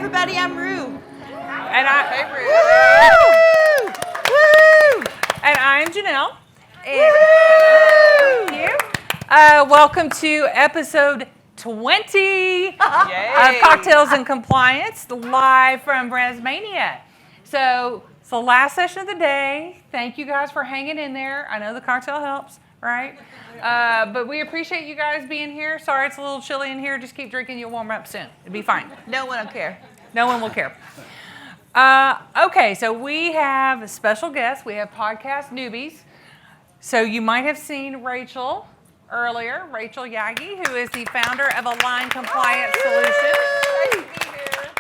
everybody, I'm Rue. And And I'm Janelle. And thank you. Welcome to episode 20 of Cocktails and Compliance, live from ResMania. So it's the last session of the day. Thank you guys for hanging in there. I know the cocktail helps, right? But we appreciate you guys being here. Sorry it's a little chilly in here. Just keep drinking. You'll warm up soon. It'll be fine. No one will care. No one will care. Okay, so we have special guests. We have podcast newbies. So you might have seen Raychel earlier, Raychel Yaggy, who is the founder of Align Compliance Solutions. Nice to be here.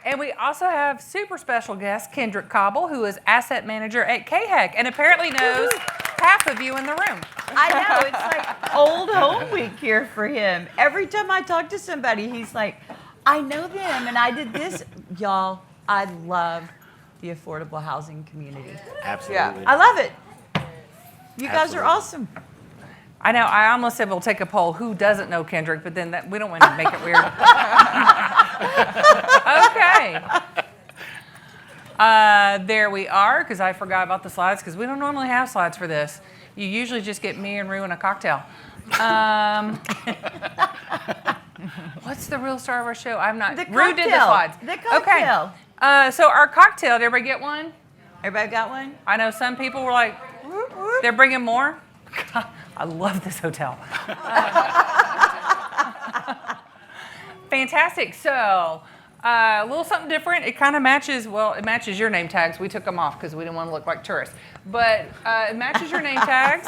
And we also have super special guest, Kendrick Coble, who is asset manager at CAHEC and apparently knows half of you in the room. I know, it's like old home week here for him. Every time I talk to somebody, he's like, I know them and I did this. Y'all, I love the affordable housing community. Absolutely. Yeah, I love it. You guys are awesome. I know, I almost said we'll take a poll. Who doesn't know Kendrick? But then we don't want to make it weird. Okay. There we are, because I forgot about the slides, because we don't normally have slides for this. You usually just get me and Rue and a cocktail. What's the real star of our show? I'm not. Rue did the slides. The cocktail. Okay. So our cocktail, did everybody get one? Everybody got one? I know some people were like, they're bringing more. I love this hotel. Fantastic. So, a little something different. It kind of matches, it matches your name tags. We took them off because we didn't want to look like tourists. But it matches your name tags.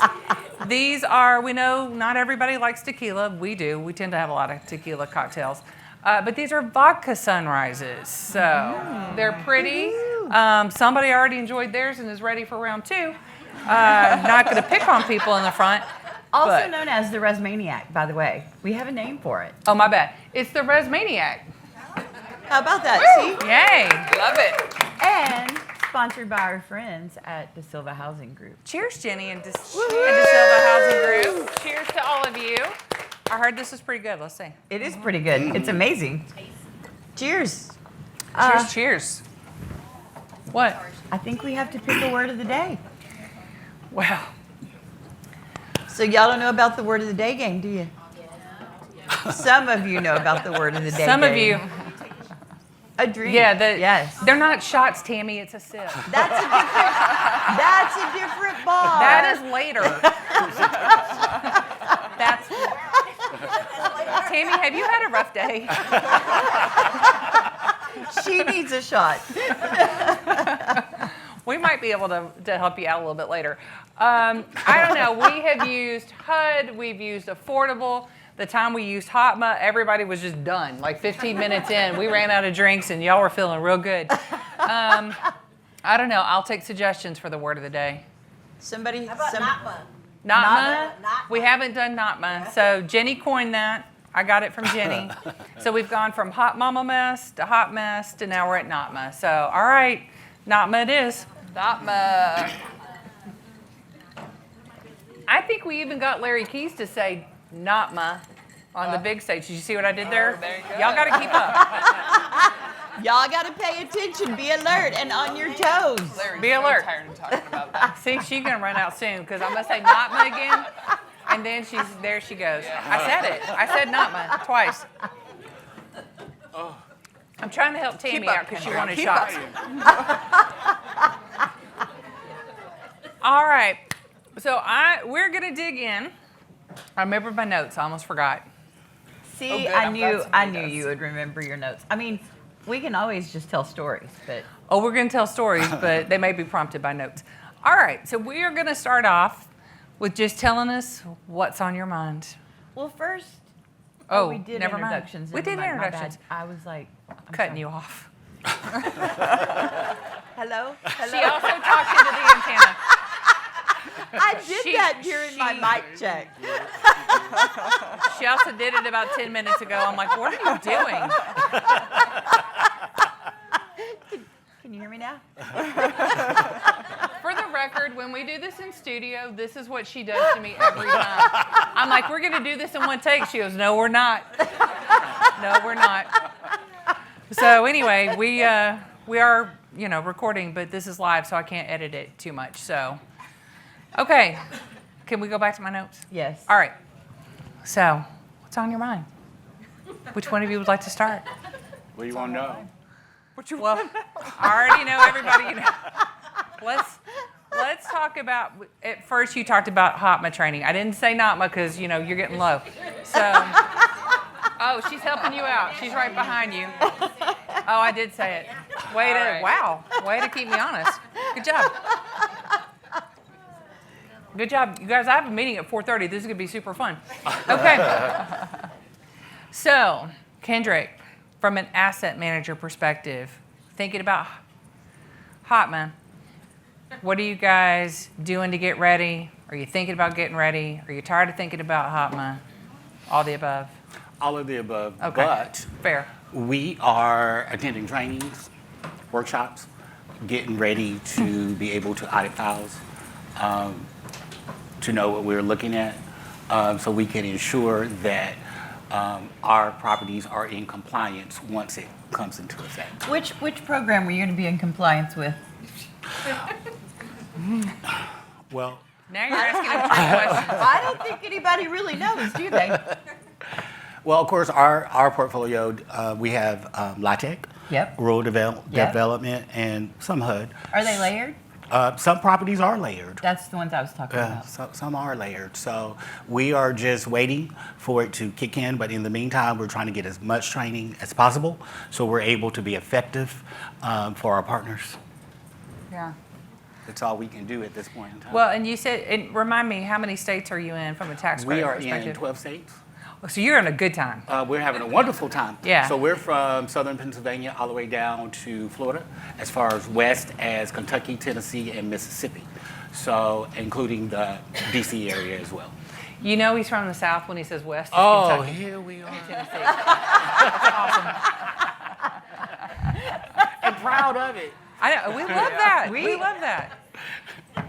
These are, we know not everybody likes tequila. We do. We tend to have a lot of tequila cocktails. But these are vodka sunrises. So, they're pretty. Somebody already enjoyed theirs and is ready for round two. Not going to pick on people in the front. Also known as the ResManiac, by the way. We have a name for it. Oh, my bad. It's the ResManiac. How about that? Woo! See? Yay. Love it. And sponsored by our friends at DeSilva Housing Group. Cheers, Jenny and DeSilva Housing Group. Cheers to all of you. I heard this is pretty good. Let's see. It is pretty good. It's amazing. Cheers. Cheers. What? I think we have to pick a word of the day. Wow. So y'all don't know about the word of the day game, do you? Yeah. Some of you know about the word of the day Some game. of you. A drink. Yeah, yes. They're not shots, Tammy. It's a sip. That's a different bar. That is later. That's Tammy, have you had a rough day? She needs a shot. We might be able to help you out a little bit later. I don't know. We have used HUD. We've used Affordable. The time we used Hotma, everybody was just done. Like 15 minutes in, we ran out of drinks, and y'all were feeling real good. I don't know. I'll take suggestions for the word of the day. Somebody. How about Natma? Natma? Natma. We haven't done Natma. So Jenny coined that. I got it from Jenny. So we've gone from Hot Mama Mess to Hot Mess to now we're at Natma. So, all right, Natma it is. Natma. I think we even got Larry Keys to say Natma on the big stage. Did you see what I did there? There you go. Y'all got to keep up. Y'all got to pay attention, be alert, and on your toes. Larry's Be so alert. tired of talking about that. See, she's going to run out soon because I'm going to say Natma again. And then there she goes. I said it. I said Natma twice. I'm trying to help Tammy out because she wanted shots. All right. So we're going to dig in. I remembered my notes. I almost forgot. See, Oh, good. I I'm knew glad somebody does. you would remember your notes. I mean, we can always just tell stories, but Oh, we're going to tell stories, but they may be prompted by notes. All right. So we are going to start off with just telling us what's on your mind. well, first, Oh, we did never mind. introductions. We did My introductions. bad. I was like, I'm Cutting sorry. you off. Hello? She also talked into the antenna. I did that during my she- mic check. She also did it about 10 minutes ago. I'm like, what are you doing? Can you hear me now? For the record, when we do this in studio, this is what she does to me every time. I'm like, we're going to do this in one take. She goes, no, we're not. No, we're not. So anyway, we are, recording, but this is live, so I can't edit it too much. So, okay, can we go back to my notes? Yes. All right. So, what's on your mind? Which one of you would like to start? What do you want to know? Well, I already know everybody. Let's talk about. At first, you talked about HOTMA training. I didn't say NOTMA because you're getting low. So, oh, she's helping you out. She's right behind you. Oh, I did say it. Wow, way to keep me honest. Good job. Good job, you guys. I have a meeting at 4:30. This is gonna be super fun. Okay. So, Kendrick, from an asset manager perspective, thinking about HOTMA, what are you guys doing to get ready? Are you thinking about getting ready? Are you tired of thinking about HOTMA? All the above. All of the above. Okay. But Fair. we are attending trainings, workshops, getting ready to be able to audit files, to know what we're looking at, so we can ensure that our properties are in compliance once it comes into effect. Which program were you going to be in compliance with? Well, Now you're asking a trick question. I don't think anybody really knows, do they? well, of course, our portfolio, we have LIHTC, Yep. rural Yep. development, and some HUD. Are they layered? Some properties are layered. That's the ones I was talking about. Some are layered. So we are just waiting for it to kick in. But in the meantime, we're trying to get as much training as possible so we're able to be effective for our partners. Yeah. That's all we can do at this point in time. Well, and you said, and remind me, how many states are you in from a tax we credit are perspective? in 12 states. So you're in a good time. We're having a wonderful time. Yeah. So we're from southern Pennsylvania all the way down to Florida, as far as west as Kentucky, Tennessee, and Mississippi. So including the D.C. area as well. You know he's from the South when he says West. It's Oh, Kentucky. here we are. Tennessee. That's awesome. And proud of it. I know. We love that. We love that.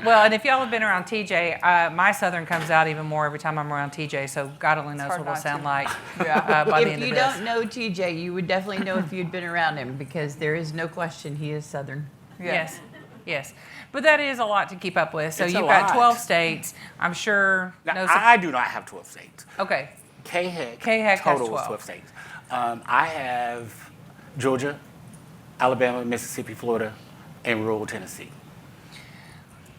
Well, and if y'all have been around TJ, my Southern comes out even more every time I'm around TJ, so God only knows what it'll sound like by the If end you of this. don't know TJ, you would definitely know if you'd been around him because there is no question he is Southern. Yes, yes. But that is a lot to keep up with. So It's a you've got lot. 12 states. I'm sure. Now, I do not have 12 states. Okay. CAHEC has total 12. is 12 states. I have Georgia, Alabama, Mississippi, Florida, and rural Tennessee.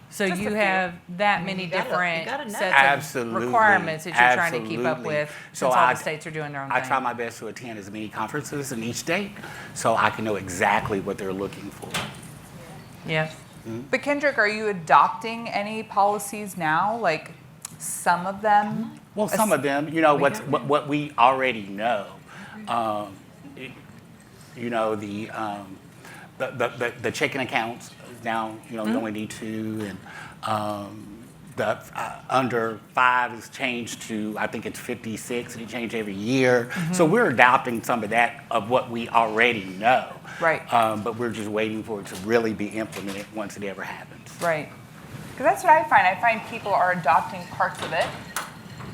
So Just a you few. have that many You gotta different know. sets of Absolutely. requirements that you're trying to keep up Absolutely. with So since all I- the states are doing their own I thing. try my best to attend as many conferences in each state so I can know exactly what they're looking for. Yeah. But Kendrick, are you adopting any policies now? Like some of them? Well, some of them, what we already know. The checking accounts now, you only need two, and the under 5 is changed to, I think it's 56, and it changed every year. So we're adopting some of that of what we already know. Right. But we're just waiting for it to really be implemented once it ever happens. Right. Because that's what I find. I find people are adopting parts of it,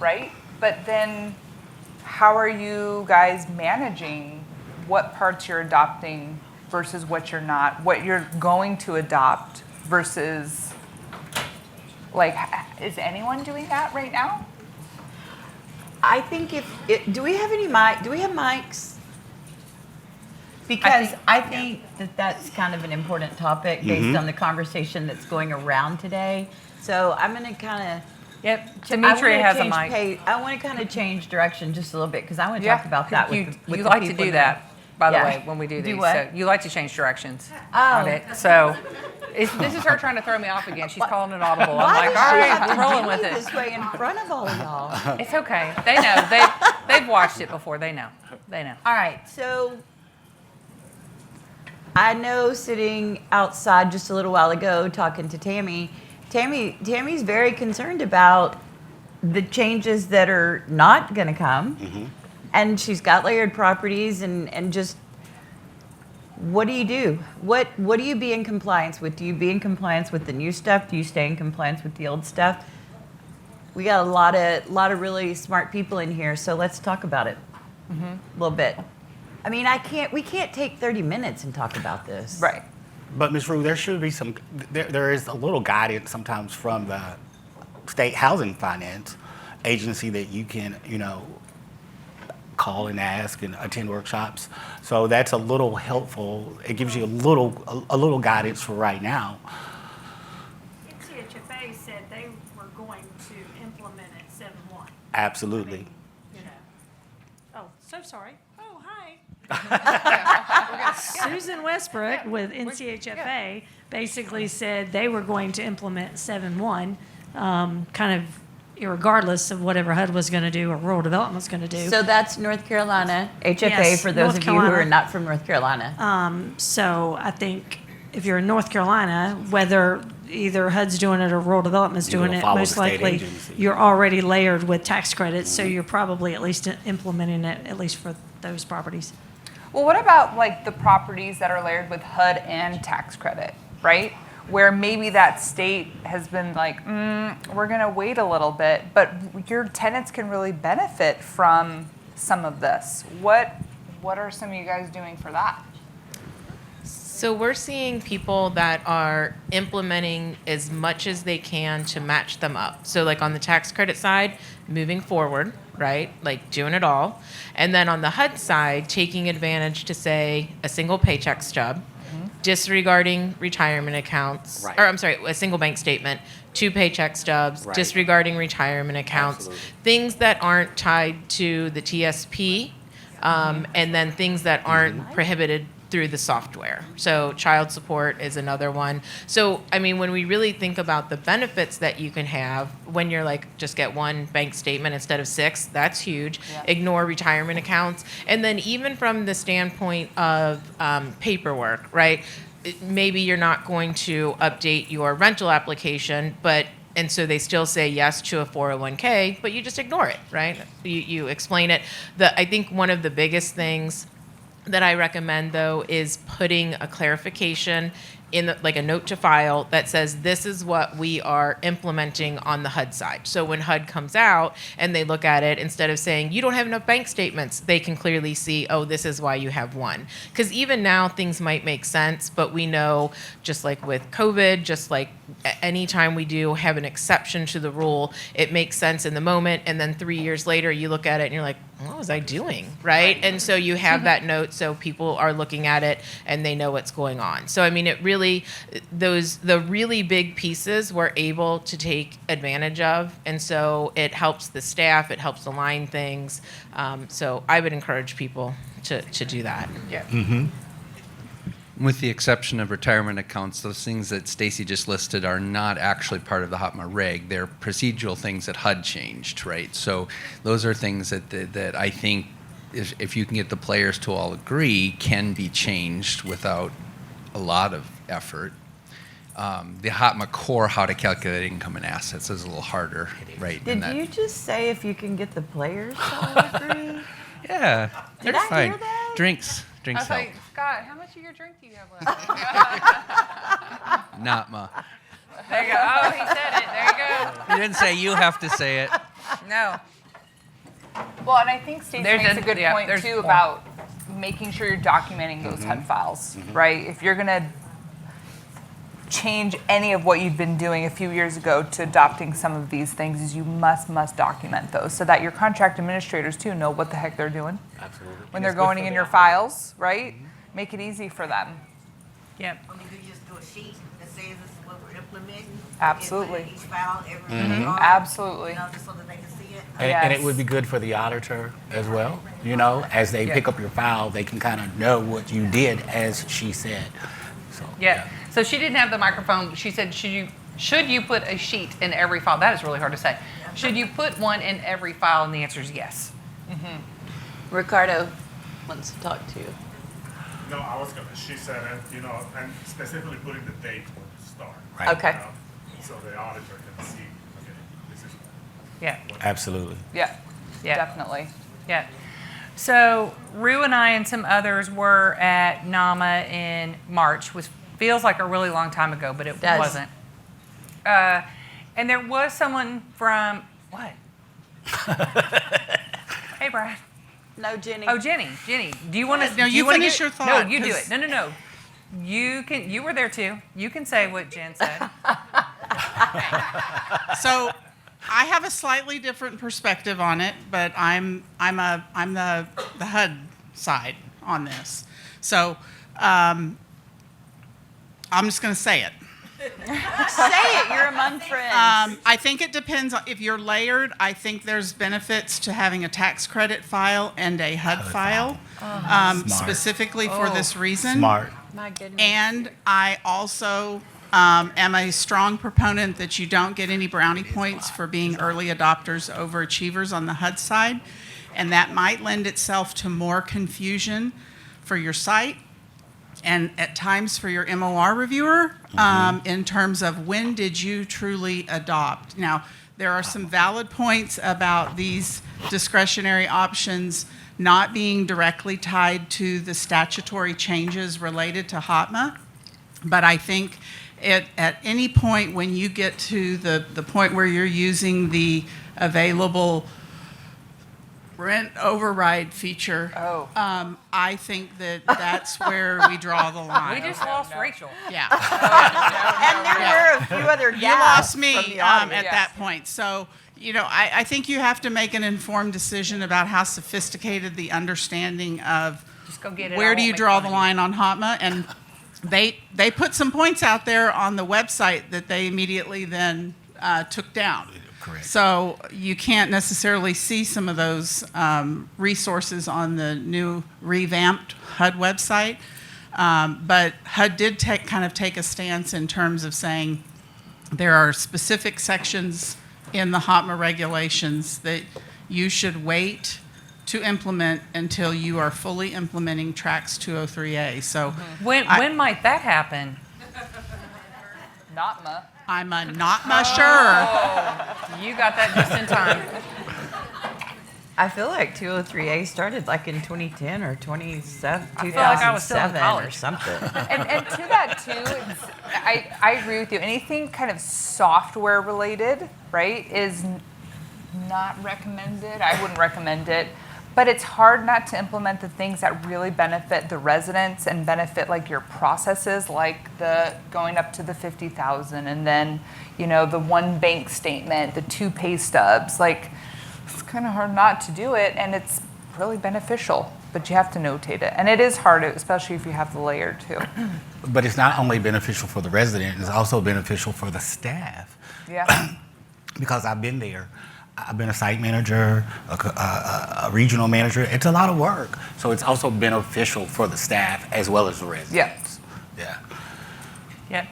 right? But then how are you guys managing what parts you're adopting versus what you're not, what you're going to adopt versus, like, is anyone doing that right now? I think do we have mics? Because I think that's kind of an important topic based on the conversation that's going around today. So I'm going to kind of. Yep. Demetria has a mic. I want to kind of change direction just a little bit because I want to talk about that with You the like to people do in that, by the Yeah. way, when we do Do these. what? So you like to change directions Oh. on it. So this is her trying to throw me off again. She's calling it audible. Why I'm like, does all she right, have to we're rolling do with it it. this way in front of all of y'all? It's okay. They know. They've watched it before. They know. They know. All right, so I know sitting outside just a little while ago talking to Tammy's very concerned about the changes that are not going to come. And she's got layered properties and just what do you do? What do you be in compliance with? Do you be in compliance with the new stuff? Do you stay in compliance with the old stuff? We got a lot of really smart people in here, so let's talk about it a little bit. I mean, we can't take 30 minutes and talk about this. Right. But Ms. Rue, there should be there is a little guidance sometimes from the State Housing Finance Agency that you can, call and ask and attend workshops. So that's a little helpful. It gives you a little guidance for right now. CHFA said they were going to implement it 7/1. Absolutely. Oh, so sorry. Oh, hi. Susan Westbrook with NCHFA basically said they were going to implement 7/1, kind of irregardless of whatever HUD was going to do or rural development was going to do. So that's North Carolina, HFA, Yes, for those North of you who are Carolina. not from North Carolina. So I think if you're in North Carolina, whether either HUD's doing it or rural development's You're doing gonna it, follow the most state likely agency. you're already layered with tax credits, so you're probably at least implementing it, at least for those properties. Well, what about like the properties that are layered with HUD and tax credit, right? Where maybe that state has been like, we're gonna wait a little bit, but your tenants can really benefit from some of this. What are some of you guys doing for that? So we're seeing people that are implementing as much as they can to match them up. So like on the tax credit side, moving forward, right? Like doing it all. And then on the HUD side, taking advantage to say a single paycheck stub, disregarding retirement accounts, Right. or I'm sorry, a single bank statement, 2 paycheck stubs, Right. disregarding retirement accounts, Absolutely. things that aren't tied to the TSP, and then things that aren't prohibited through the software. So child support is another one. So, I mean, when we really think about the benefits that you can have when you're like, just get one bank statement instead of 6, that's huge. Yeah. Ignore retirement accounts. And then even from the standpoint of paperwork, right? Maybe you're not going to update your rental application, and so they still say yes to a 401k, but you just ignore it, right? You explain it. I think one of the biggest things that I recommend, though, is putting a clarification in like a note to file that says this is what we are implementing on the HUD side. So when HUD comes out and they look at it, instead of saying you don't have enough bank statements, they can clearly see, oh, this is why you have one. Because even now things might make sense, but we know, just like with COVID, just like anytime we do have an exception to the rule, it makes sense in the moment, and then 3 years later you look at it and you're like, what was I doing, right? And so you have that note so people are looking at it and they know what's going on. So I mean, it really, the really big pieces we're able to take advantage of, and so it helps the staff, it helps align things. So I would encourage people to do that. Yeah. With the exception of retirement accounts, those things that Stacy just listed are not actually part of the HOTMA reg. They're procedural things that HUD changed, right? So those are things that I think if you can get the players to all agree can be changed without a lot of effort. The HOTMA core, how to calculate income and assets, is a little harder, right? Did you just say if you can get the players to all agree? Yeah, Did they're I fine. hear that? Drinks I was help. like, Scott, how much of your drink do you have left? Not ma. There you go. Oh, he said it. There you go. You didn't say you have to say it. No. Well, and I think Stacey There's makes a- a good yeah, point there's too more. about making sure you're documenting those HUD files, right? If you're gonna change any of what you've been doing a few years ago to adopting some of these things, is you must document those so that your contract administrators too know what the heck they're doing Absolutely. when they're going in your files, right? Make it easy for them. Yep. I mean, you just do a sheet that says this is what we're implementing. Absolutely. Each file, every card, Absolutely. You know, just so that they can see it. And it Yes. would be good for the auditor as well, as they Yeah. pick up your file, they can kind of know what you did as she said. So, Yeah. So she didn't have the microphone. She said, should you put a sheet in every file? That is really hard to say. Should you put one in every file? And the answer is yes. Ricardo wants to talk to you. No, she said it, and specifically putting the date when to start. Right. Okay. So the auditor can see, okay, this is. Yeah. Absolutely. Yeah, Yeah. definitely. Yeah. So Rue and I and some others were at NAMA in March, which feels like a really long time ago, but it Does. wasn't. And there was someone from what? Hey, Brad. No, Jenny. Oh, Jenny, do you want to? No, you finish your thought, No, you do 'cause- it. No. You can. You were there too. You can say what Jen said. So I have a slightly different perspective on it, but I'm the HUD side on this. So I'm just going to say it. Say it. You're among friends. I think it depends on if you're layered. I think there's benefits to having a tax credit file and a HUD file, Smart. specifically for this reason. Smart. My goodness. And I also am a strong proponent that you don't get any brownie points for being early adopters, overachievers on the HUD side. And that might lend itself to more confusion for your site and at times for your MOR reviewer in terms of when did you truly adopt. Now, there are some valid points about these discretionary options not being directly tied to the statutory changes related to HOTMA. But I think at any point when you get to the point where you're using the available rent override feature, I think that's where we draw the line. We just lost Rachel. Yeah. And there were a few other You gasps lost me from the at audience. that point. So, I think you have to make an informed decision about how sophisticated the understanding of Just go get it. where I do won't you make draw fun the of you. line on HOTMA. And they put some points out there on the website that they immediately then took down. Correct. So you can't necessarily see some of those resources on the new revamped HUD website. But HUD did kind of take a stance in terms of saying there are specific sections in the HOTMA regulations that you should wait to implement until you are fully implementing Tracks 203A. So When might that happen? Not ma. I'm not sure. You got that just in time. I feel like 203A started like in 2010 or 2007, I feel like I was still in 2007 or college. something. And to that too, I agree with you. Anything kind of software related, right, is not recommended. I wouldn't recommend it. But it's hard not to implement the things that really benefit the residents and benefit like your processes, like the going up to the 50,000 and then, the one bank statement, the 2 pay stubs. Like, it's kind of hard not to do it, and it's really beneficial, but you have to notate it. And it is hard, especially if you have the layer too. But it's not only beneficial for the resident, it's also beneficial for the staff. Yeah. Because I've been there. I've been a site manager, a regional manager. It's a lot of work. So it's also beneficial for the staff as well as the residents. Yeah. Yeah.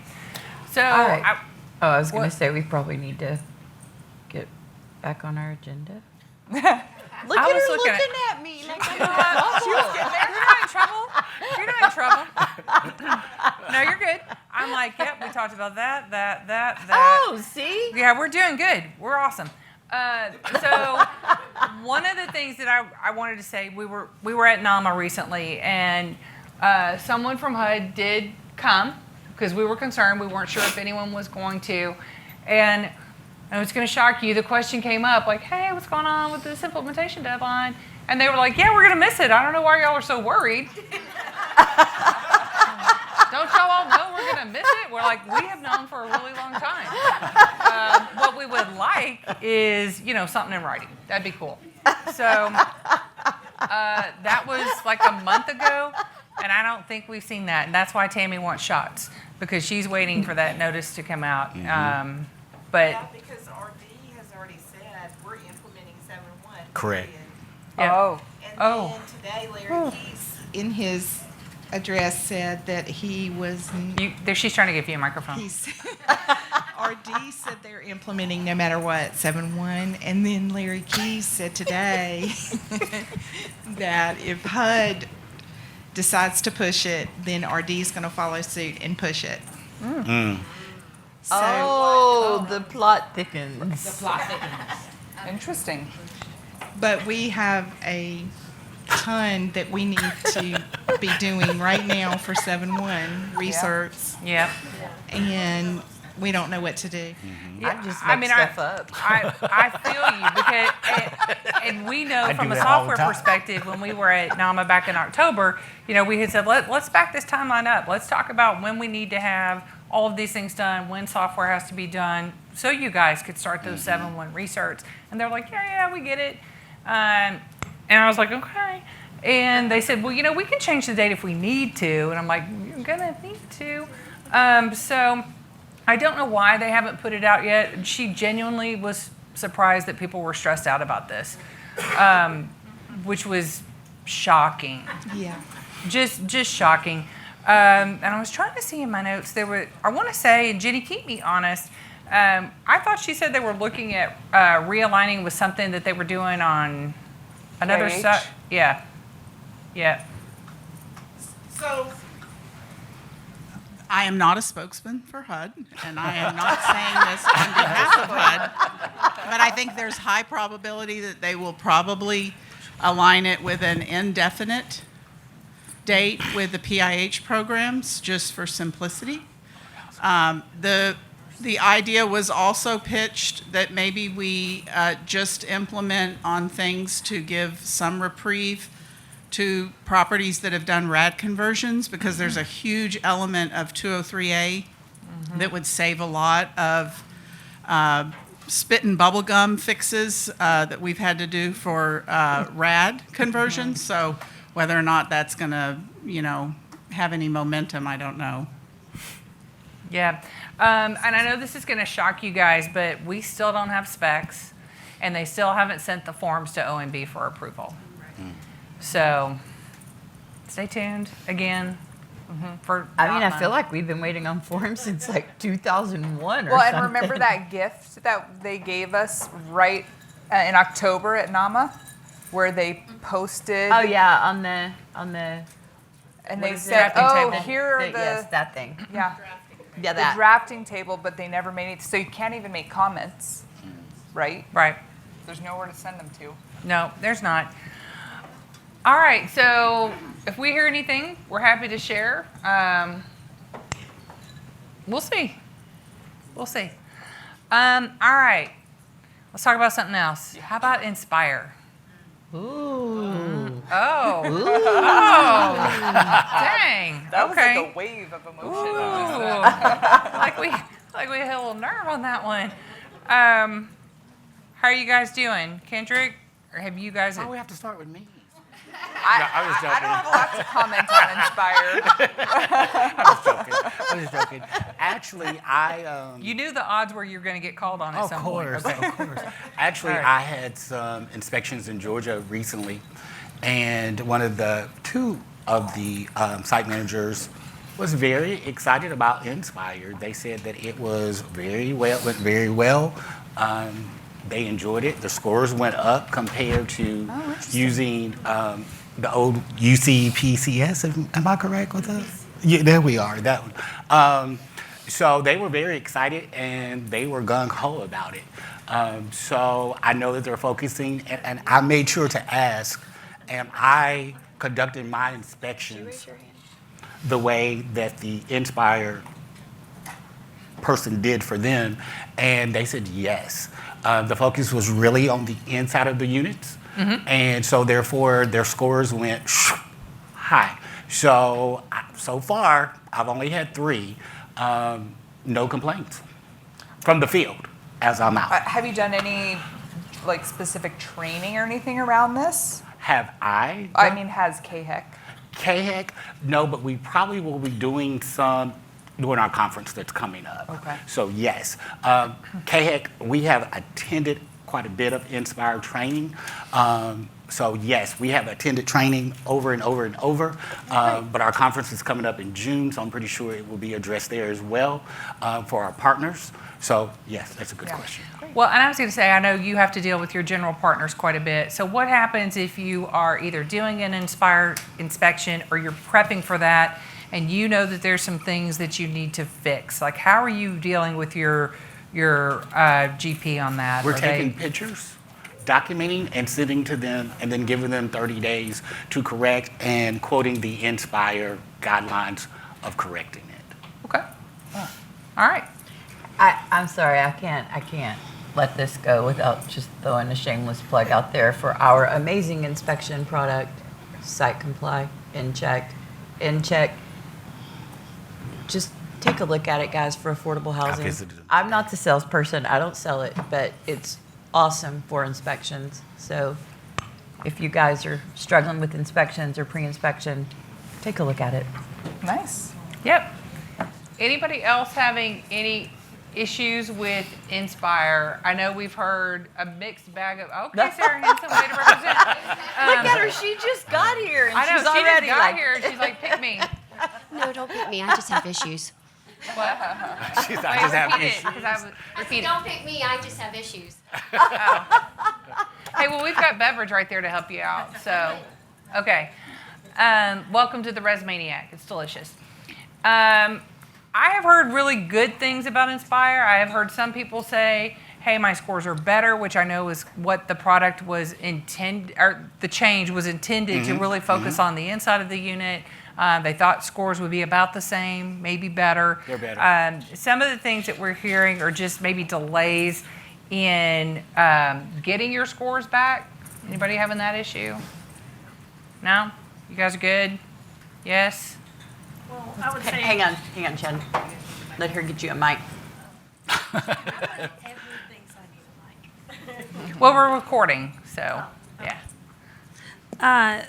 So All right. I was going What? to say we probably need to get back on our agenda. Look at I was her looking looking at- at me like I'm You're not in trouble. You're not in trouble. No, you're good. I'm like, yep, we talked about that. Oh, see? Yeah, we're doing good. We're awesome. So one of the things that I wanted to say, we were at NAMA recently, and someone from HUD did come because we were concerned. We weren't sure if anyone was going to. And it's going to shock you. The question came up like, hey, what's going on with this implementation deadline? And they were like, yeah, we're going to miss it. I don't know why y'all are so worried. Don't y'all all know we're going to miss it? We're like, we have known for a really long time. What we would like is, something in writing. That'd be cool. So that was like a month ago, and I don't think we've seen that. And that's why Tammy wants shots, because she's waiting for that notice to come out. But Yeah, because RD has already said we're implementing 7.1. Correct. yeah. Oh. And Oh. then today Larry Keys in his address said that he was, She's trying to give you a microphone. RD said they're implementing no matter what, 7.1. And then Larry Keys said today that if HUD decides to push it, then RD is going to follow suit and push it. So, Oh, the plot thickens. Interesting. but we have a ton that we need to be doing right now for 7.1 research. Yeah. And we don't know what to do. I just make stuff up. I feel you because, and we know I from do a that all the software time. perspective, when we were at NAMA back in October, we had said, let's back this timeline up. Let's talk about when we need to have all of these things done, when software has to be done, so you guys could start those 7-1 research. And they're like, yeah, we get it. And I was like, okay. And they said, well, we can change the date if we need to. And I'm like, you're gonna need to. So I don't know why they haven't put it out yet. She genuinely was surprised that people were stressed out about this, which was shocking. Yeah. Just shocking. And I was trying to see in my notes, I want to say, and Jenny, keep me honest, I thought she said they were looking at realigning with something that they were doing on another CAH? side. Yeah. So, I am not a spokesman for HUD, and I am not saying this on behalf of HUD, but I think there's high probability that they will probably align it with an indefinite date with the PIH programs, just for simplicity. The idea was also pitched that maybe we just implement on things to give some reprieve to properties that have done RAD conversions, because there's a huge element of 203A that would save a lot of spit and bubble gum fixes that we've had to do for RAD conversions. So whether or not that's going to, have any momentum, I don't know. Yeah. And I know this is going to shock you guys, but we still don't have specs, and they still haven't sent the forms to OMB for approval. So stay tuned again. For I feel like we've been waiting on forms since like 2001 or Well, something. and remember that gift that they gave us right in October at NAMA, where they posted. Oh yeah, on the. And what they is it? said, Drafting "Oh, table. here are the yes, that thing. yeah, Yeah, the that. drafting table," but they never made it. So you can't even make comments, right? Right. There's nowhere to send them to. No, there's not. All right. So if we hear anything, we're happy to share. We'll see. We'll see. All right. Let's talk about something else. How about Inspire? Ooh. Oh. Dang. That was okay. like a wave of emotion. Ooh. like we hit a little nerve on that one. How are you guys doing? Kendrick, or have you guys? Oh, we have to start with me. I was don't have a lot to comment on Inspire. I was joking. Actually, You knew the odds were you were going to get called on at Of some course, point. Okay. of course. Actually, All right. I had some inspections in Georgia recently, and two of the site managers was very excited about Inspire. They said that it was went very well. They enjoyed it. The scores went up compared to using the old UCPCS. Am I correct with that? Yeah, there we are. That one. So they were very excited, and they were gung-ho about it. So I know that they're focusing, and I made sure to ask, am I conducting my inspections the way that the Inspire person did for them? And they said yes. The focus was really on the inside of the units, and so therefore their scores went high. So far, I've only had 3. No complaints from the field as I'm out. Have you done any specific training or anything around this? Have I? I mean, has CAHEC? CAHEC? No, but we probably will be doing some during our conference that's coming up. Okay. So yes, CAHEC, we have attended quite a bit of Inspire training. So yes, we have attended training over and over and over, but our conference is coming up in June, so I'm pretty sure it will be addressed there as well for our partners. So yes, that's a good question. Well, and I was going to say, I know you have to deal with your general partners quite a bit. So what happens if you are either doing an Inspire inspection or you're prepping for that, and you know that there's some things that you need to fix? Like, how are you dealing with your GP on that? We're taking pictures, documenting, and sending to them, and then giving them 30 days to correct, and quoting the Inspire guidelines of correcting it. Okay. All right. I'm sorry, I can't let this go without just throwing a shameless plug out there for our amazing inspection product, Site Comply, In Check. Just take a look at it, guys, for affordable housing. visited them. I'm not the salesperson, I don't sell it, but it's awesome for inspections. So if you guys are struggling with inspections or pre-inspection, take a look at it. Nice. Yep. Anybody else having any issues with Inspire? I know we've heard a mixed bag of. Okay, Sarah Hanson, way to represent. Look at her, she just got here and I know she's she already just got like, here and she's like, pick me. No, don't pick me. I just have issues. What? She's Wait, I just have repeat it, issues. 'cause I was- repeat it. Don't pick me. I just have issues. Hey, well, we've got beverage right there to help you out. So, okay. Welcome to the ResManiac. It's delicious. I have heard really good things about Inspire. I have heard some people say, hey, my scores are better, which I know is what the product was intended, or the change was intended to really focus on the inside of the unit. They thought scores would be about the same, maybe better. They're better. Some of the things that we're hearing are just maybe delays in getting your scores back. Anybody having that issue? No? You guys are good? Yes? Well, I would say hang on, Chen. Let her get you a mic. everything's I need a mic. Well, we're recording, so yeah.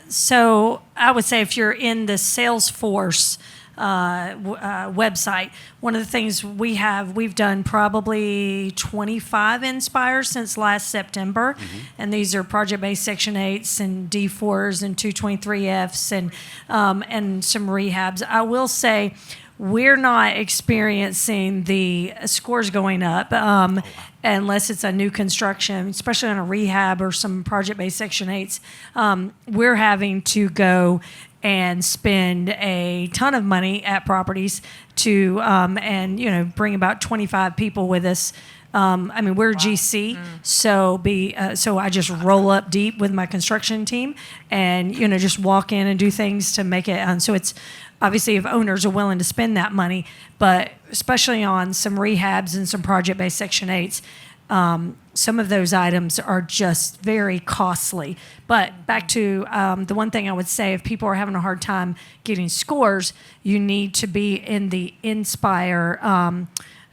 So I would say if you're in the Salesforce website, one of the things we've done probably 25 Inspires since last September, and these are project-based Section 8s and D4s and 223Fs and some rehabs. I will say we're not experiencing the scores going up unless it's a new construction, especially on a rehab or some project-based Section 8s. We're having to go and spend a ton of money at properties to and bring about 25 people with us. We're GC, so I just roll up deep with my construction team and just walk in and do things to make it. So it's obviously if owners are willing to spend that money, but especially on some rehabs and some project-based Section 8s. Some of those items are just very costly. But back to the one thing I would say, if people are having a hard time getting scores, you need to be in the Inspire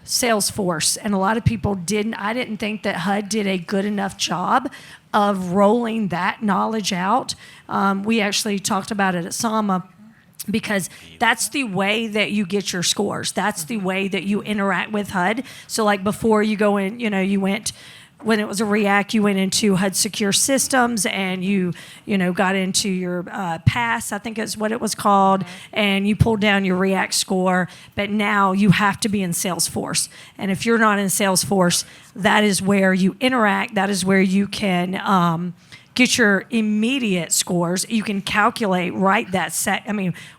Salesforce. And a lot of people didn't. I didn't think that HUD did a good enough job of rolling that knowledge out. We actually talked about it at SAMA, because that's the way that you get your scores. That's the way that you interact with HUD. So like before you go in, you went, when it was a REACT, you went into HUD Secure Systems and you got into your PASS, I think is what it was called, and you pulled down your REACT score. But now you have to be in Salesforce. And if you're not in Salesforce, that is where you interact. That is where you can get your immediate scores. You can calculate right that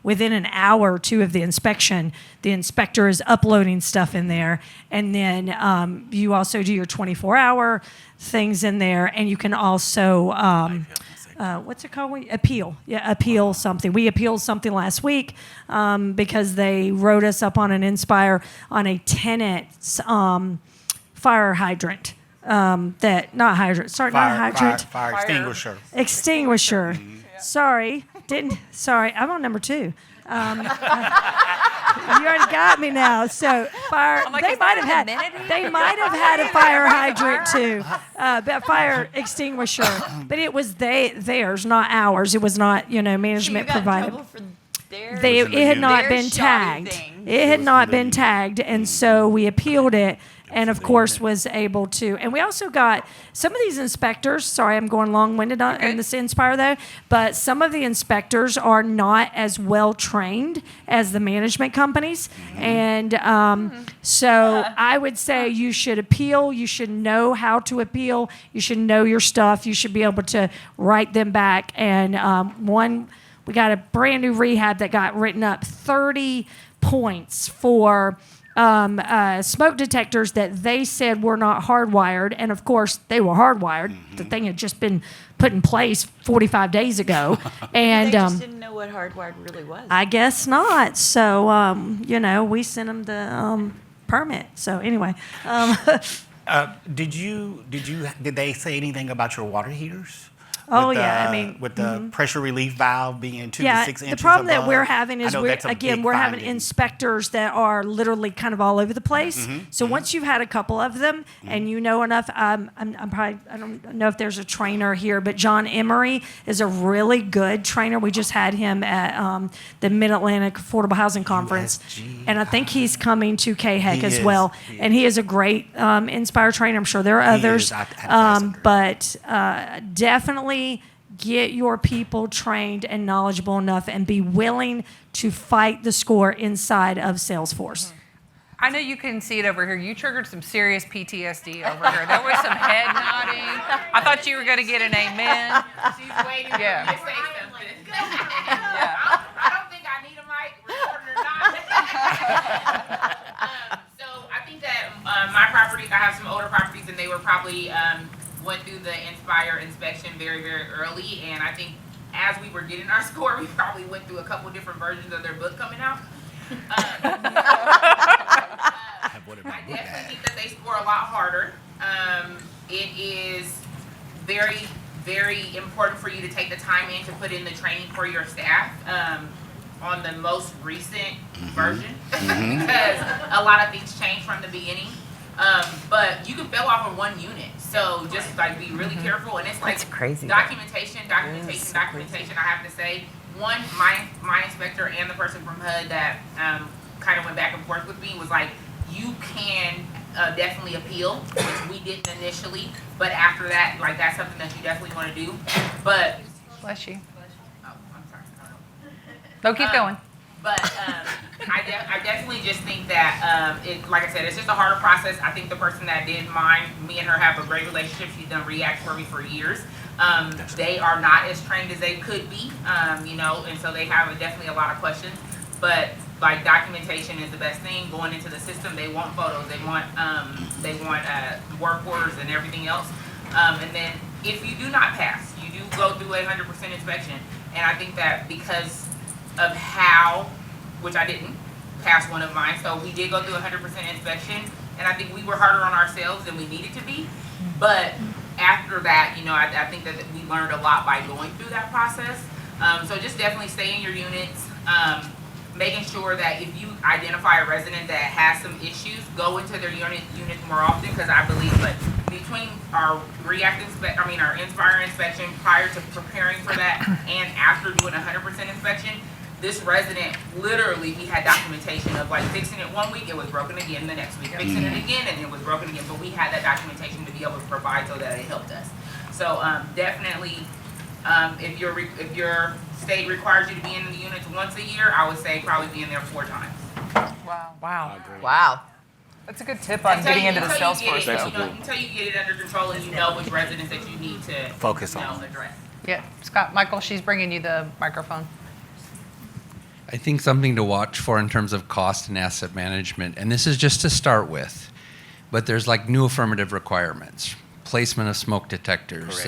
within an hour or two of the inspection, the inspector is uploading stuff in there. And then you also do your 24-hour things in there. And you can also, what's it called? Appeal. Yeah, appeal something. We appealed something last week because they wrote us up on an Inspire on a tenant's fire hydrant. Not hydrant. Sorry, not hydrant. Fire extinguisher. Extinguisher. Sorry, I'm on number 2. You already got me now. So fire. I'm like, They is might that have an had. amenity? They might have had a fire hydrant too, but fire extinguisher. But it was theirs, not ours. It was not management provided. It had not been tagged. It had not been tagged, and so we appealed it. And of course was able to, and we also got some of these inspectors, sorry I'm going long-winded on this Inspire though, but some of the inspectors are not as well trained as the management companies. And so I would say you should appeal, you should know how to appeal, you should know your stuff, you should be able to write them back. And we got a brand new rehab that got written up 30 points for smoke detectors that they said were not hardwired, and of course they were hardwired. The thing had just been put in place 45 days ago, and they just didn't know what hardwired really was. I guess not. So we sent them the permit. So anyway, Did they say anything about your water heaters? Oh, With yeah, the- I mean, with the pressure relief valve being 2 yeah, to 6 the inches problem that above. we're having I is know that's a big we're having finding. inspectors that are literally kind of all over the place. So once you've had a couple of them and you know enough, I'm probably, I don't know if there's a trainer here, but John Emery is a really good trainer. We just had him at the Mid-Atlantic Affordable Housing Conference, USG. and I think he's coming to CAHEC He as is. well. He is. And he is a great Inspire trainer. I'm sure there are He others, is. I have to but definitely get your people trained and knowledgeable enough and be willing to fight the score inside of Salesforce. I know you can see it over here. You triggered some serious PTSD over here. There was some head nodding. I thought you were going to get an amen. She's waiting Yeah. for me to say something. Yeah. I don't think I need a mic, recording or not. So I think that my properties, I have some older properties, and they were probably went through the Inspire inspection very, very early. And I think as we were getting our score, we probably went through a couple different versions of their book coming out. I definitely think that they score a lot harder. It is very, very important for you to take the time in to put in the training for your staff on the most recent version because a lot of things change from the beginning. But you can fail off of one unit, so just like be really careful. And it's like That's crazy. documentation. I have to say, one, my inspector and the person from HUD that kind of went back and forth with me was like, you can definitely appeal, which we didn't initially, but after that, like that's something that you definitely want to do. But Bless you. oh, I'm sorry. I don't know. No, keep going. But I definitely just think that, like I said, it's just a harder process. I think the person that did mine, me and her have a great relationship. She's done React for me for years. They are not as trained as they could be, and so they have definitely a lot of questions. But like documentation is the best thing. Going into the system, they want photos, they want work orders and everything else. And then if you do not pass, you do go through a 100% inspection. And I think that because of how, which I didn't pass one of mine, so we did go through a 100% inspection, and I think we were harder on ourselves than we needed to be. But after that, I think that we learned a lot by going through that process. So just definitely stay in your units, making sure that if you identify a resident that has some issues, go into their units more often, because I believe that between our our Inspire inspection prior to preparing for that and after doing a 100% inspection, this resident, literally, we had documentation of like fixing it one week, it was broken again the next week, fixing it again, and it was broken again. But we had that documentation to be able to provide so that it helped us. So definitely, if your state requires you to be in the units once a year, I would say probably be in there 4 times. Wow. Wow. That's a good tip on getting into the Salesforce, though. Until you get it under control and you know which residents that you need to Focus on. address. Yeah, Michael, she's bringing you the microphone. I think something to watch for in terms of cost and asset management, and this is just to start with, but there's like new affirmative requirements. Placement of smoke detectors,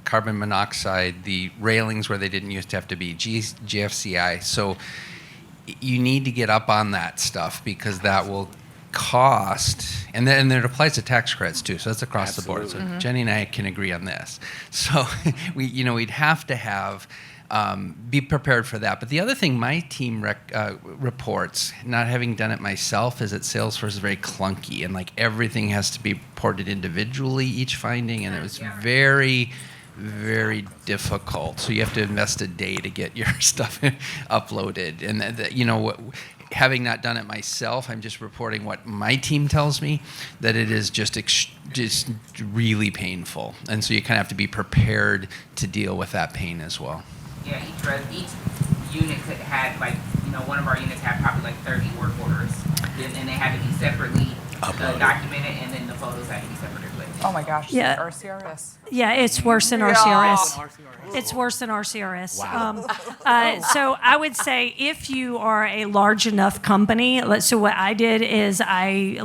carbon monoxide, the railings where they didn't used to have to be, GFCI. So you need to get up on that stuff because that will cost, and then it applies to tax credits too, so that's across the board. So Jenny and I can agree on this. So we'd have to have be prepared for that. But the other thing my team reports, not having done it myself, is that Salesforce is very clunky and like everything has to be ported individually, each finding, and it was very, very difficult. So you have to invest a day to get your stuff uploaded. And having not done it myself, I'm just reporting what my team tells me, that it is just really painful. And so you kind of have to be prepared to deal with that pain as well. Yeah, each unit had one of our units had probably like 30 work orders, and they had to be separately documented, and then the photos had to be separately. Oh my gosh, Yeah. RCRS. Yeah, it's worse than RCRS. It's worse than RCRS. So I would say if you are a large enough company, so what I did is I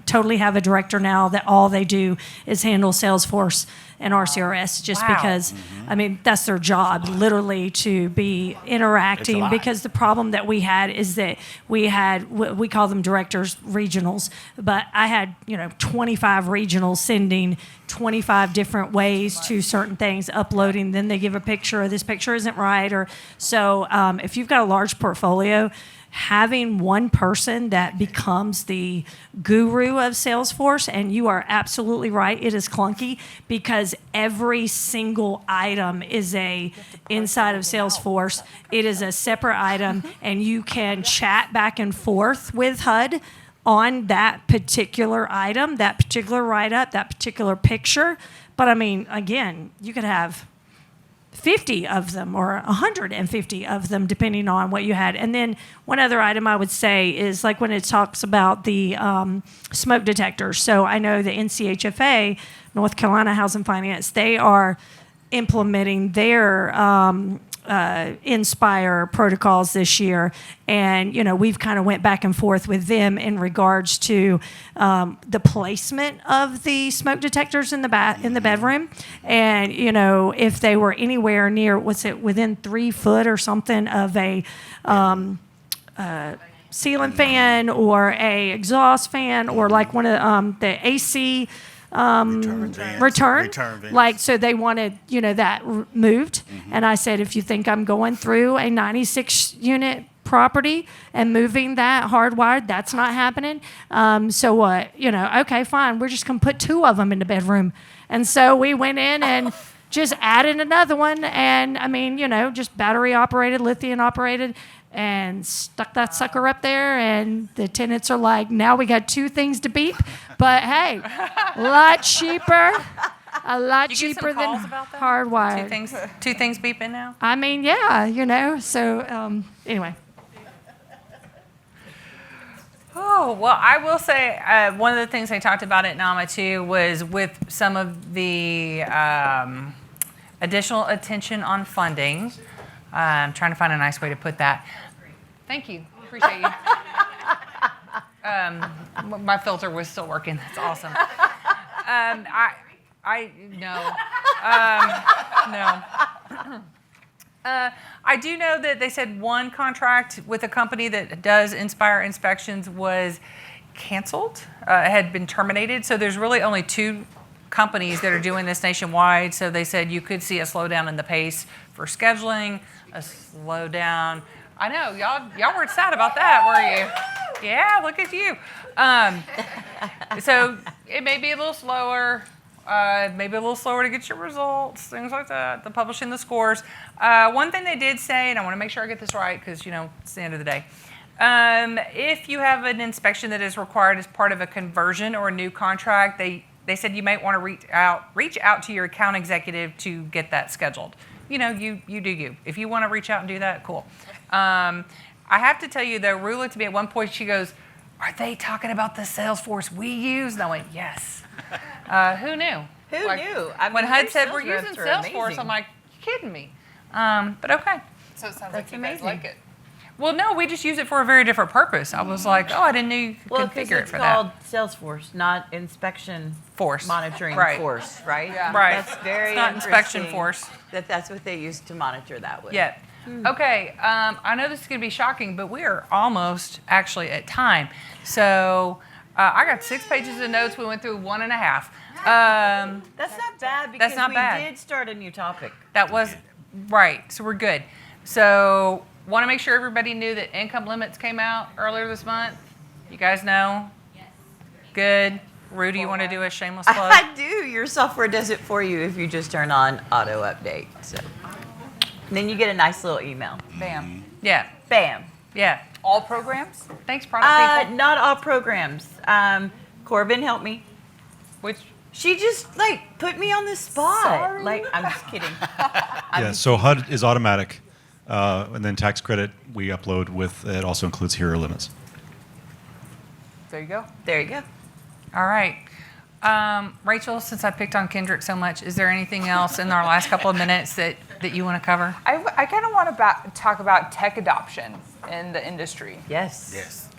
totally have a director now that all they do is handle Salesforce. and RCRS just Wow. because, I mean, that's their job, literally, to be interacting. lot. Because the problem that we had is that we had, we call them directors, regionals, but I had, 25 regionals sending 25 different ways to certain things, uploading, then they give a picture, or this picture isn't right, or so if you've got a large portfolio, having one person that becomes the guru of Salesforce, and you are absolutely right, it is clunky because every single item is inside of Salesforce. It is a separate item, and you can chat back and forth with HUD on that particular item, that particular write-up, that particular picture. But I mean, again, you could have 50 of them or 150 of them, depending on what you had. And then one other item I would say is like when it talks about the smoke detectors. So I know the NCHFA, North Carolina Housing Finance, they are implementing their Inspire protocols this year, and we've kind of went back and forth with them in regards to the placement of the smoke detectors in the bedroom, and if they were anywhere near within 3 foot or something of a ceiling fan or a exhaust fan or like one of the AC return vents. like, so they wanted that moved, and I said, if you think I'm going through a 96 unit property and moving that hardwired, that's not happening. So what, okay, fine, we're just gonna put 2 of them in the bedroom. And so we went in and just added another one, and I mean, just battery operated, lithium operated, and stuck that sucker up there, and the tenants are like, now we got 2 things to beep, but hey, a lot cheaper You get some than calls about that? hardwired. Two things beeping now? I mean, yeah, so anyway. Oh, well, I will say one of the things they talked about at NAMA too was with some of the additional attention on funding. I'm trying to find a nice way to put that. Thank you. Appreciate you. My filter was still working. That's awesome. No. I do know that they said one contract with a company that does Inspire inspections was canceled, had been terminated. So there's really only 2 companies that are doing this nationwide. So they said you could see a slowdown in the pace for scheduling, a slowdown. I know, y'all weren't sad about that, were you? Yeah, look at you. So it may be a little slower. Maybe a little slower to get your results, things like that, the publishing the scores. One thing they did say, and I want to make sure I get this right because, it's the end of the day. If you have an inspection that is required as part of a conversion or a new contract, they said you might want to reach out to your account executive to get that scheduled. You do you. If you want to reach out and do that, cool. I have to tell you, though, Rue looked at me at one point, she goes, are they talking about the Salesforce we use? And I went, yes. Who knew? Who knew? I mean, when HUD their said we're sales using reps are Salesforce, amazing. I'm like, you kidding me? But okay. So it sounds That's like you guys amazing. like it. Well, no, we just use it for a very different purpose. I was like, oh, I didn't know you could Well, because configure it it's for called that. Salesforce, not inspection Force. monitoring Right. force, right? Yeah. Right. That's very It's not inspection interesting force. That's what they use to monitor that with. Yeah. Okay. I know this is going to be shocking, but we are almost actually at time. So I got 6 pages of notes. We went through 1.5. That's not bad because That's not we bad. did start a new topic. That was right. So we're good. So want to make sure everybody knew that income limits came out earlier this month. You guys know? Yes. Good. Rue, do you want to do a shameless plug? I do. Your software does it for you if you just turn on auto update. So and then you get a nice little email. Bam. Yeah. Bam. Yeah. All programs? Thanks, product people. Not all programs. Corbin helped me. Which She just put me on the spot. Sorry. I'm just kidding. Yeah, so HUD is automatic, and then tax credit we upload with, it also includes hero limits. There you go. There you go. All right. Rachel, since I picked on Kendrick so much, is there anything else in our last couple of minutes that you want to cover? I kind of want to talk about tech adoption in the industry. Yes.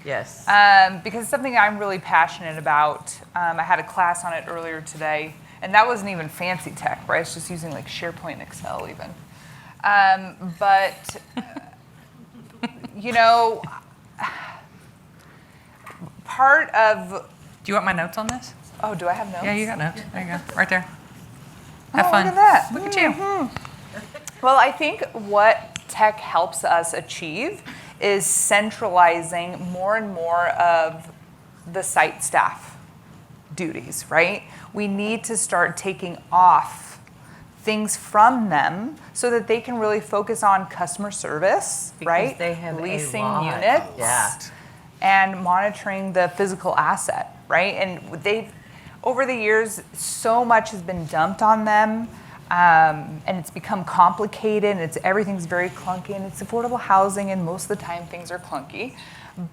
Because it's something I'm really passionate about. I had a class on it earlier today, And that wasn't even fancy tech, right? It's just using like SharePoint and Excel even. But, you know, part of, Do you want my notes on this? oh, do I have notes? Yeah, you got notes. There you go. Right there. Have Oh, fun. look at that. Look at you. Well, I think what tech helps us achieve is centralizing more and more of the site staff duties, right? We need to start taking off things from them so that they can really focus on customer service, Because right? they have a Leasing lot. units. Yeah. And monitoring the physical asset, right? And they've, over the years, so much has been dumped on them, and it's become complicated, and everything's very clunky, and it's affordable housing, and most of the time things are clunky.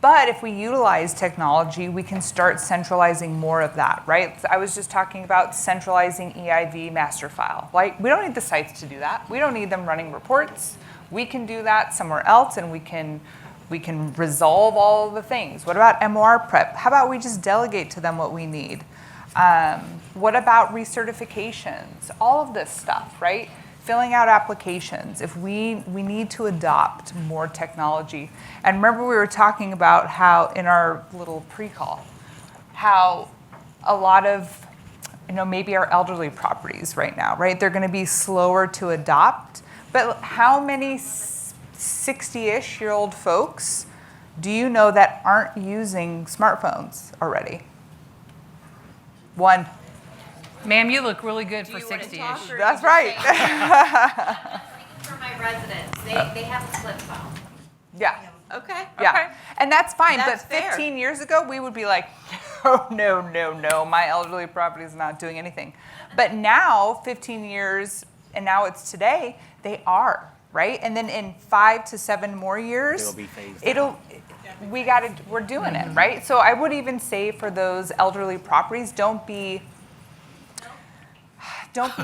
But if we utilize technology, we can start centralizing more of that, right? I was just talking about centralizing EIV master file. Like, we don't need the sites to do that. We don't need them running reports. We can do that somewhere else, and we can resolve all of the things. What about MOR prep? How about we just delegate to them what we need? What about recertifications? All of this stuff, right? Filling out applications. If we need to adopt more technology. And remember we were talking about how in our little pre-call, how a lot of, maybe our elderly properties right now, right? They're gonna be slower to adopt, but how many 60-ish-year-old folks do you know that aren't using smartphones already? One. Ma'am, you look really good for 60-ish. That's right. For my residents, they have a flip phone. Yeah. Okay. Yeah. Okay. And that's fine. That's but fair. 15 years ago, we would be like, oh, no, my elderly property is not doing anything. But now, 15 years, and now it's today, they are, right? And then in 5 to 7 more years, It'll be phased out. we're doing it, right? So I would even say for those elderly properties, don't be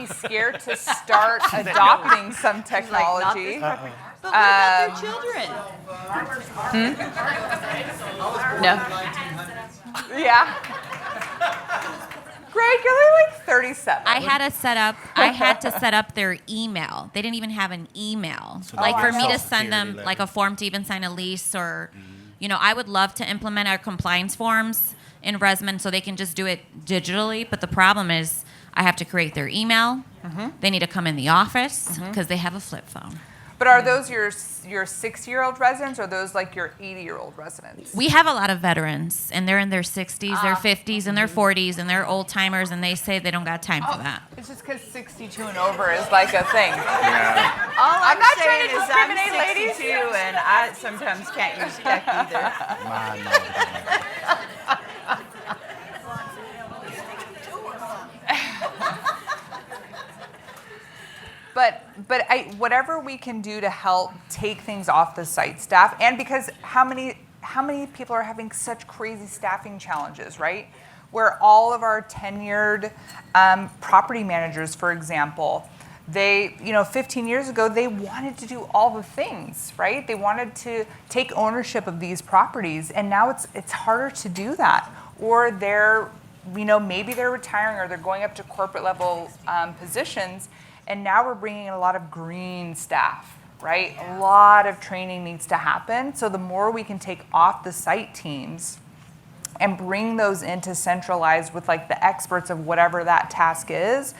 scared to start adopting some technology. But what about their children? No. Yeah. Greg, you're only like 37. I had to set up their email. They didn't even have an email. So Like they for got me to Social send them Security like a form to even sign a lease or, I would love to implement our compliance forms in ResMan so they can just do it digitally. But the problem is I have to create their email. They need to come in the office because they have a flip phone. But are those your 60-year-old residents or those like your 80-year-old residents? We have a lot of veterans, and they're in their 60s, their 50s, and their 40s, and they're old timers, and they say they don't got time for that. It's just because 62 and over is like a thing. Yeah. All I'm not saying trying to is discriminate, I'm 62 ladies. and I sometimes can't use tech either. Mine, But whatever we can do to help take things off the site staff, and because how many people are having such crazy staffing challenges, right? Where all of our tenured property managers, for example, they, 15 years ago, they wanted to do all the things, right? They wanted to take ownership of these properties, and now it's harder to do that. Or they're, maybe they're retiring or they're going up to corporate level positions. And now we're bringing in a lot of green staff, right? A lot of training needs to happen. So the more we can take off the site teams and bring those into centralized with like the experts of whatever that task is,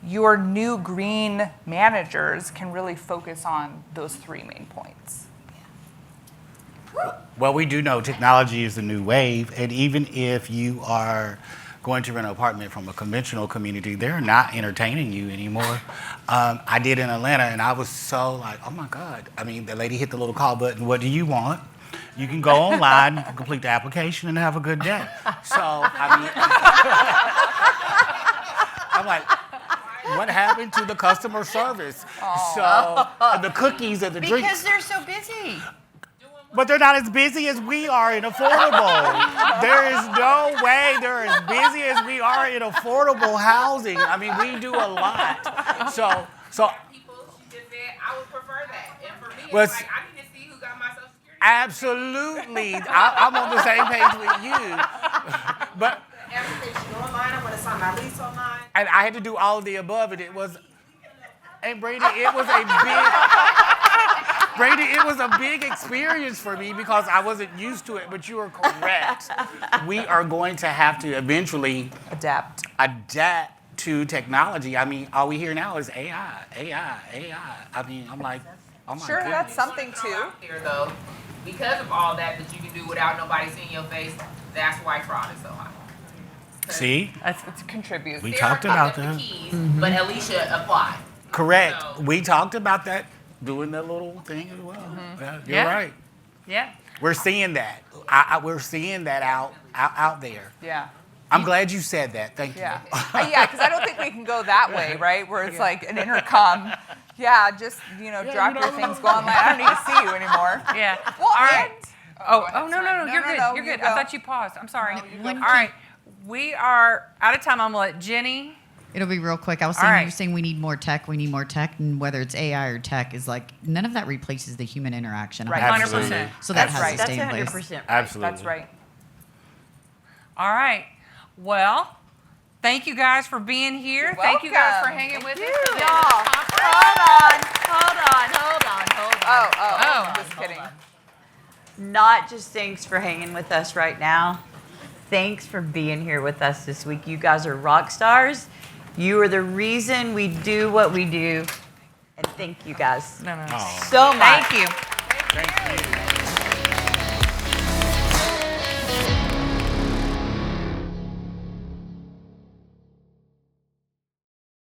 your new green managers can really focus on those 3 main points. Well, we do know technology is the new wave, and even if you are going to rent an apartment from a conventional community, they're not entertaining you anymore. I did in Atlanta, and I was so like, oh my God. I mean, the lady hit the little call button, what do you want? You can go online, you can complete the application, and have a good day. So, I mean, I'm like, what happened to the customer service? So, the cookies and the drinks. Because they're so busy. But they're not as busy as we are in affordable. There is no way they're as busy as we are in affordable housing. I mean, we do a lot. So People just said I would prefer that, and for me, Well, it's like I need to see who got my Social Security. absolutely, I'm on the same page with you. But Application online, I want to sign my lease online. And I had to do all of the above, and it was, and Brady, it was a big, Brady, it was a big experience for me because I wasn't used to it, but you are correct. We are going to have to eventually Adapt. to technology. I mean, all we hear now is AI. I mean, I'm like, oh my Sure, goodness. that's something too. Out there though, because of all that you can do without nobody seeing your face, that's why fraud is so high. See? It contributes. We talked about that. But Alicia applied. Correct. So- We talked about that, doing that little thing as well. Yeah, you're Yeah. right. Yeah. We're seeing that. We're seeing that out there. Yeah. I'm glad you said that. Thank you. Yeah. Yeah, because I don't think we can go that way, right? Where it's like an intercom. Yeah, just, drop your things, go online. I don't need to see you anymore. Yeah. Well, All right. and- Oh, no, you're good. no, You're you good. go. I thought you paused. I'm sorry. One All right. We are out of time. I'm going to let Jenny. It'll be real quick. I was All saying right. you're saying we need more tech, and whether it's AI or tech is like none of that replaces the human interaction. Right. 100%. So that That's has right. to That's stay in place. 100% right. Absolutely. That's right. All right. Well, thank you guys for being here. You're Thank you guys for welcome. hanging with Thank us. you. for this Y'all, conference. Hold on. Oh, just kidding. Not just thanks for hanging with us right now. Thanks for being here with us this week. You guys are rock stars. You are the reason we do what we do. And thank you guys No. so much. Thank you. Thank you.